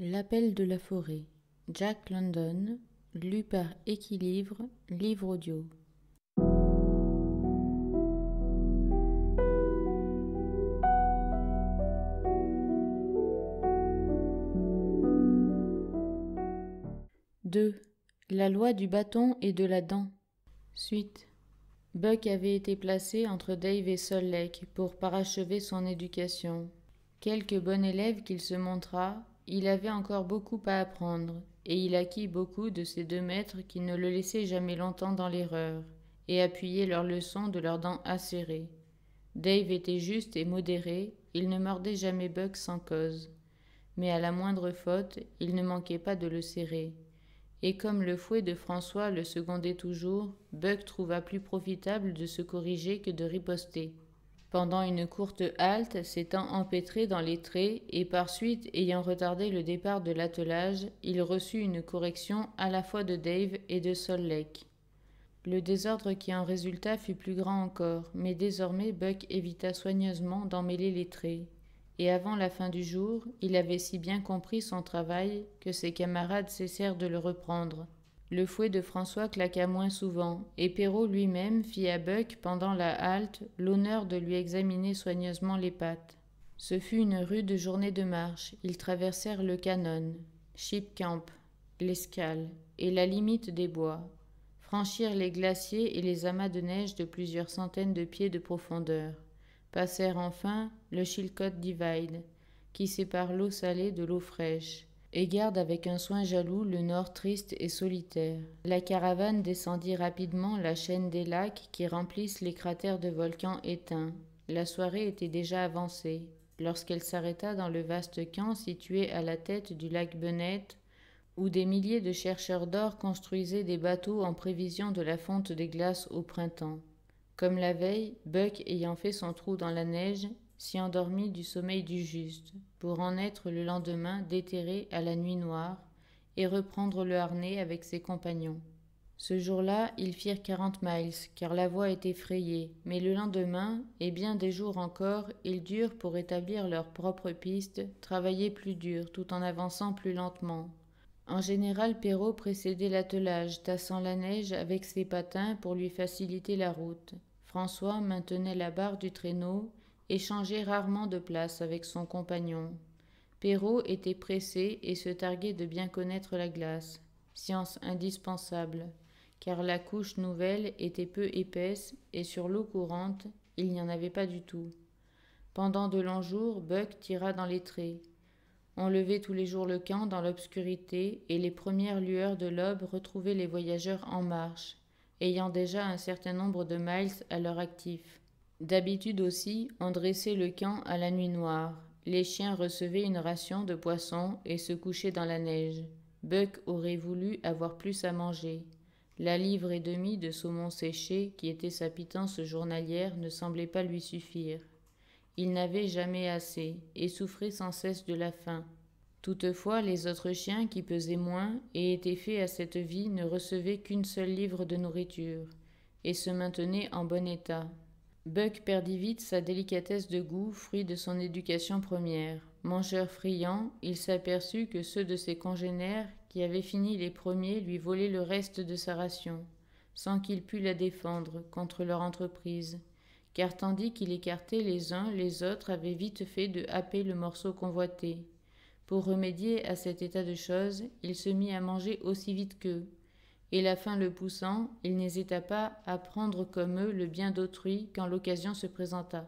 L'appel de la forêt. Jack London, lu par Équilivre, livre audio. Deux. La loi du bâton et de la dent. Suite. Buck avait été placé entre Dave et Sol Lake pour parachever son éducation. Quelque bon élève qu'il se montra, il avait encore beaucoup à apprendre, et il acquit beaucoup de ces deux maîtres qui ne le laissaient jamais longtemps dans l'erreur, et appuyaient leurs leçons de leurs dents acérées. Dave était juste et modéré, il ne mordait jamais Buck sans cause. Mais à la moindre faute, il ne manquait pas de le serrer. Et comme le fouet de François le secondait toujours, Buck trouva plus profitable de se corriger que de riposter. Pendant une courte halte, s'étant empêtré dans les traits et par suite ayant retardé le départ de l'attelage, il reçut une correction à la fois de Dave et de Sol Lake. Le désordre qui en résulta fut plus grand encore, mais désormais Buck évita soigneusement d'en mêler les traits. Et avant la fin du jour, il avait si bien compris son travail que ses camarades cessèrent de le reprendre. Le fouet de François claqua moins souvent, et Perrault lui-même fit à Buck, pendant la halte, l'honneur de lui examiner soigneusement les pattes. Ce fut une rude journée de marche. Ils traversèrent le canon, Ship Camp, l'escale, et la limite des bois, franchirent les glaciers et les amas de neige de plusieurs centaines de pieds de profondeur, passèrent enfin le Chilcoot Divide, qui sépare l'eau salée de l'eau fraîche, et garde avec un soin jaloux le nord triste et solitaire. La caravane descendit rapidement la chaîne des lacs qui remplissent les cratères de volcans éteints. La soirée était déjà avancée, lorsqu'elle s'arrêta dans le vaste camp situé à la tête du lac Bennett, où des milliers de chercheurs d'or construisaient des bateaux en prévision de la fonte des glaces au printemps. Comme la veille, Buck, ayant fait son trou dans la neige, s'y endormit du sommeil du juste, pour en être le lendemain déterré à la nuit noire et reprendre le harnais avec ses compagnons. Ce jour-là, ils firent 40 miles, car la voie était frayée, mais le lendemain, et bien des jours encore, ils durent, pour établir leur propre piste, travailler plus dur, tout en avançant plus lentement. En général, Perrault précédait l'attelage, tassant la neige avec ses patins pour lui faciliter la route. François maintenait la barre du traîneau et changeait rarement de place avec son compagnon. Perrault était pressé et se targuait de bien connaître la glace, science indispensable, car la couche nouvelle était peu épaisse et sur l'eau courante, il n'y en avait pas du tout. Pendant de longs jours, Buck tira dans les traits. On levait tous les jours le camp dans l'obscurité et les premières lueurs de l'aube retrouvaient les voyageurs en marche, ayant déjà un certain nombre de miles à leur actif. D'habitude aussi, on dressait le camp à la nuit noire. Les chiens recevaient une ration de poisson et se couchaient dans la neige. Buck aurait voulu avoir plus à manger. La livre et demie de saumon séché, qui était sa pitance journalière, ne semblait pas lui suffire. Il n'avait jamais assez, et souffrait sans cesse de la faim. Toutefois, les autres chiens, qui pesaient moins et étaient faits à cette vie, ne recevaient qu'une seule livre de nourriture, et se maintenaient en bon état. Buck perdit vite sa délicatesse de goût, fruit de son éducation première. Mangeur friand, il s'aperçut que ceux de ses congénères, qui avaient fini les premiers, lui volaient le reste de sa ration, sans qu'il pût la défendre contre leur entreprise. Car tandis qu'il écartait les uns, les autres avaient vite fait de happer le morceau convoité. Pour remédier à cet état de choses, il se mit à manger aussi vite qu'eux, et la faim le poussant, il n'hésita pas à prendre comme eux le bien d'autrui quand l'occasion se présenta.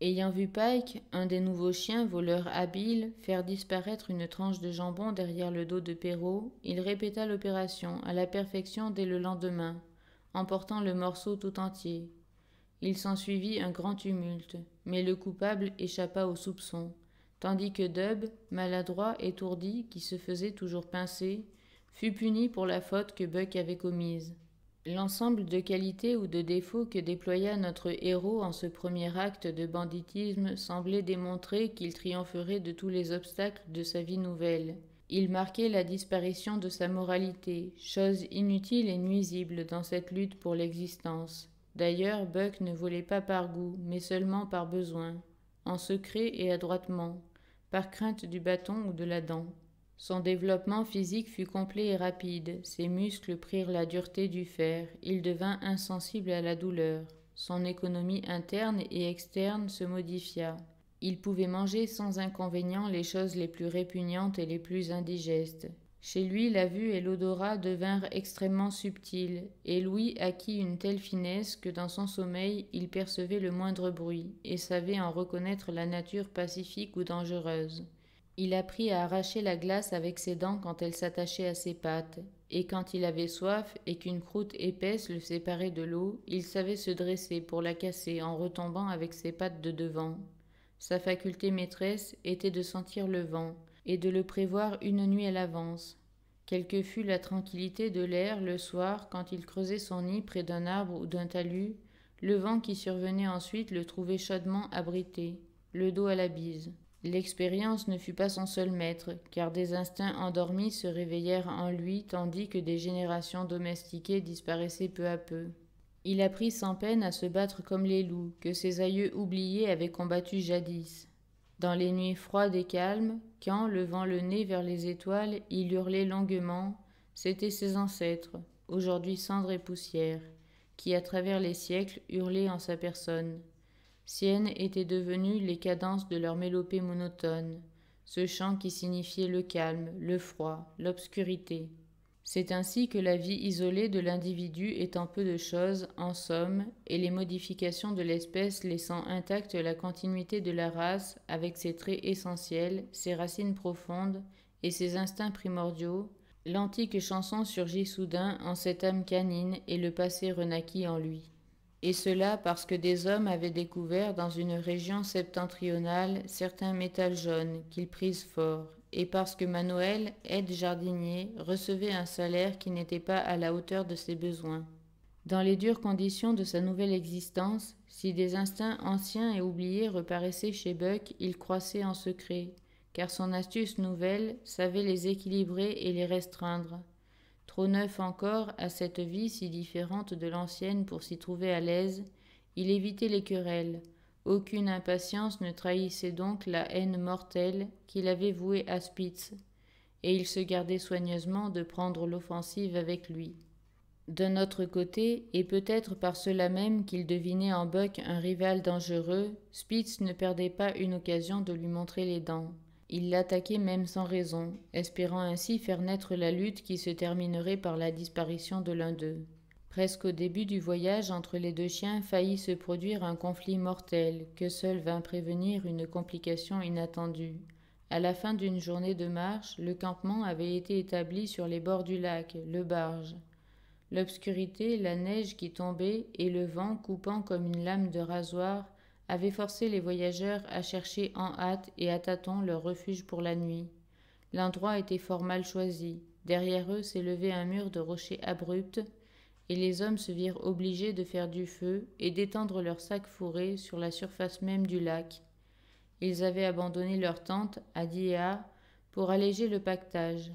Ayant vu Pike, un des nouveaux chiens, voleur habile, faire disparaître une tranche de jambon derrière le dos de Perrault, il répéta l'opération à la perfection dès le lendemain, emportant le morceau tout entier. Il s'ensuivit un grand tumulte, mais le coupable échappa aux soupçons, tandis que Dub, maladroit, étourdi, qui se faisait toujours pincer, fut puni pour la faute que Buck avait commise. L'ensemble de qualités ou de défauts que déploya notre héros en ce premier acte de banditisme semblait démontrer qu'il triompherait de tous les obstacles de sa vie nouvelle. Il marquait la disparition de sa moralité, chose inutile et nuisible dans cette lutte pour l'existence. D'ailleurs, Buck ne volait pas par goût, mais seulement par besoin, en secret et adroitement, par crainte du bâton ou de la dent. Son développement physique fut complet et rapide, ses muscles prirent la dureté du fer, il devint insensible à la douleur. Son économie interne et externe se modifia. Il pouvait manger sans inconvénient les choses les plus répugnantes et les plus indigestes. Chez lui, la vue et l'odorat devinrent extrêmement subtils, et Louis acquit une telle finesse que dans son sommeil, il percevait le moindre bruit, et savait en reconnaître la nature pacifique ou dangereuse. Il apprit à arracher la glace avec ses dents quand elle s'attachait à ses pattes, et quand il avait soif et qu'une croûte épaisse le séparait de l'eau, il savait se dresser pour la casser en retombant avec ses pattes de devant. Sa faculté maîtresse était de sentir le vent, et de le prévoir une nuit à l'avance. Quelle que fût la tranquillité de l'air le soir, quand il creusait son nid près d'un arbre ou d'un talus, le vent qui survenait ensuite le trouvait chaudement abrité, le dos à la bise. L'expérience ne fut pas son seul maître, car des instincts endormis se réveillèrent en lui tandis que des générations domestiquées disparaissaient peu à peu. Il apprit sans peine à se battre comme les loups, que ses aïeux oubliés avaient combattus jadis. Dans les nuits froides et calmes, quand, levant le nez vers les étoiles, il hurlait longuement, c'étaient ses ancêtres, aujourd'hui cendres et poussière, qui, à travers les siècles, hurlaient en sa personne. Siennes étaient devenues les cadences de leur mélopée monotone, ce chant qui signifiait le calme, le froid, l'obscurité. C'est ainsi que la vie isolée de l'individu est en peu de choses, en somme, et les modifications de l'espèce laissant intacte la continuité de la race avec ses traits essentiels, ses racines profondes et ses instincts primordiaux, l'antique chanson surgit soudain en cette âme canine et le passé renaquit en lui. Et cela parce que des hommes avaient découvert dans une région septentrionale certains métals jaunes qu'ils prisent fort, et parce que Manoël, aide-jardinier, recevait un salaire qui n'était pas à la hauteur de ses besoins. Dans les dures conditions de sa nouvelle existence, si des instincts anciens et oubliés reparaissaient chez Buck, il croissait en secret, car son astuce nouvelle savait les équilibrer et les restreindre. Trop neuf encore à cette vie si différente de l'ancienne pour s'y trouver à l'aise, il évitait les querelles. Aucune impatience ne trahissait donc la haine mortelle qu'il avait vouée à Spitz, et il se gardait soigneusement de prendre l'offensive avec lui. D'un autre côté, et peut-être par cela même qu'il devinait en Buck un rival dangereux, Spitz ne perdait pas une occasion de lui montrer les dents. Il l'attaquait même sans raison, espérant ainsi faire naître la lutte qui se terminerait par la disparition de l'un d'eux. Presque au début du voyage entre les deux chiens faillit se produire un conflit mortel, que seul vint prévenir une complication inattendue. À la fin d'une journée de marche, le campement avait été établi sur les bords du lac, le Barge. L'obscurité, la neige qui tombait et le vent coupant comme une lame de rasoir avaient forcé les voyageurs à chercher en hâte et à tâtons leur refuge pour la nuit. L'endroit était fort mal choisi. Derrière eux s'élevait un mur de rochers abrupts, et les hommes se virent obligés de faire du feu et d'étendre leurs sacs fourrés sur la surface même du lac. Ils avaient abandonné leur tente à Diéa pour alléger le pactage.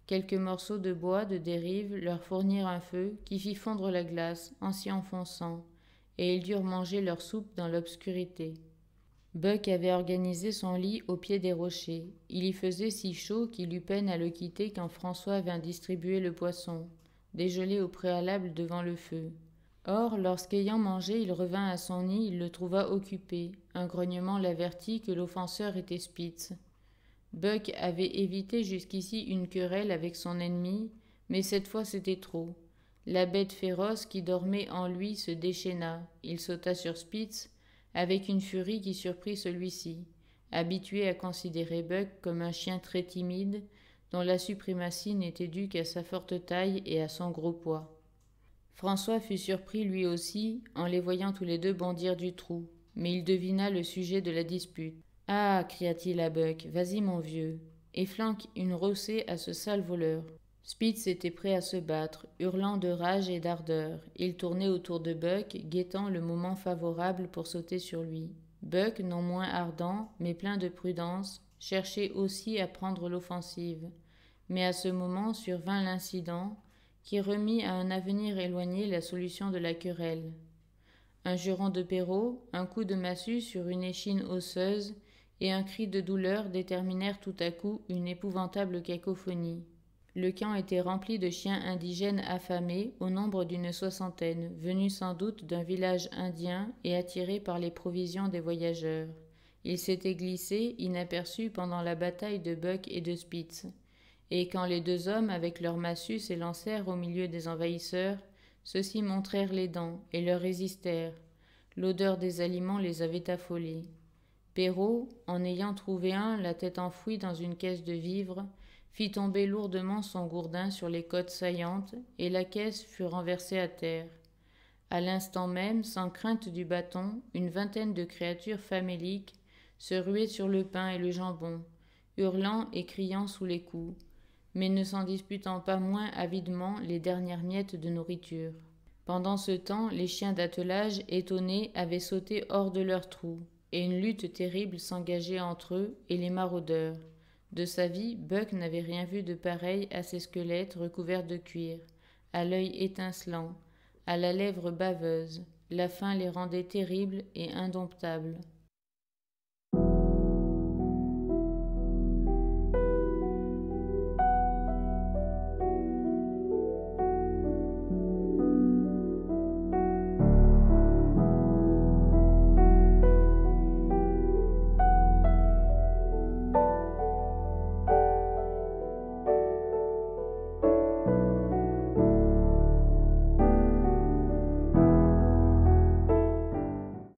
Quelques morceaux de bois de dérive leur fournirent un feu qui fit fondre la glace en s'y enfonçant, et ils durent manger leur soupe dans l'obscurité. Buck avait organisé son lit au pied des rochers. Il y faisait si chaud qu'il eut peine à le quitter quand François vint distribuer le poisson, dégelé au préalable devant le feu. Or, lorsqu'ayant mangé, il revint à son nid, il le trouva occupé. Un grognement l'avertit que l'offenseur était Spitz. Buck avait évité jusqu'ici une querelle avec son ennemi, mais cette fois c'était trop. La bête féroce qui dormait en lui se déchaîna. Il sauta sur Spitz avec une furie qui surprit celui-ci, habitué à considérer Buck comme un chien très timide, dont la suprématie n'était due qu'à sa forte taille et à son gros poids. François fut surpris lui aussi en les voyant tous les deux bondir du trou, mais il devina le sujet de la dispute. « Ah » cria-t-il à Buck, « vas-y mon vieux, et flanque une rossée à ce sale voleur. » Spitz était prêt à se battre, hurlant de rage et d'ardeur. Il tournait autour de Buck, guettant le moment favorable pour sauter sur lui. Buck, non moins ardent, mais plein de prudence, cherchait aussi à prendre l'offensive. Mais à ce moment survint l'incident qui remit à un avenir éloigné la solution de la querelle. Un juron de Perrault, un coup de massue sur une échine osseuse, et un cri de douleur déterminèrent tout à coup une épouvantable cacophonie. Le camp était rempli de chiens indigènes affamés, au nombre d'une soixantaine, venus sans doute d'un village indien et attirés par les provisions des voyageurs. Ils s'étaient glissés, inaperçus pendant la bataille de Buck et de Spitz. Et quand les deux hommes, avec leurs massues, s'élancèrent au milieu des envahisseurs, ceux-ci montrèrent les dents et leur résistèrent. L'odeur des aliments les avait affolés. Perrault, en ayant trouvé un, la tête enfouie dans une caisse de vivres, fit tomber lourdement son gourdin sur les côtes saillantes, et la caisse fut renversée à terre. À l'instant même, sans crainte du bâton, une vingtaine de créatures faméliques se ruaient sur le pain et le jambon, hurlant et criant sous les coups, mais ne s'en disputant pas moins avidement les dernières miettes de nourriture. Pendant ce temps, les chiens d'attelage, étonnés, avaient sauté hors de leurs trous, et une lutte terrible s'engageait entre eux et les maraudeurs. De sa vie, Buck n'avait rien vu de pareil à ces squelettes recouverts de cuir, à l'œil étincelant, à la lèvre baveuse. La faim les rendait terribles et indomptables.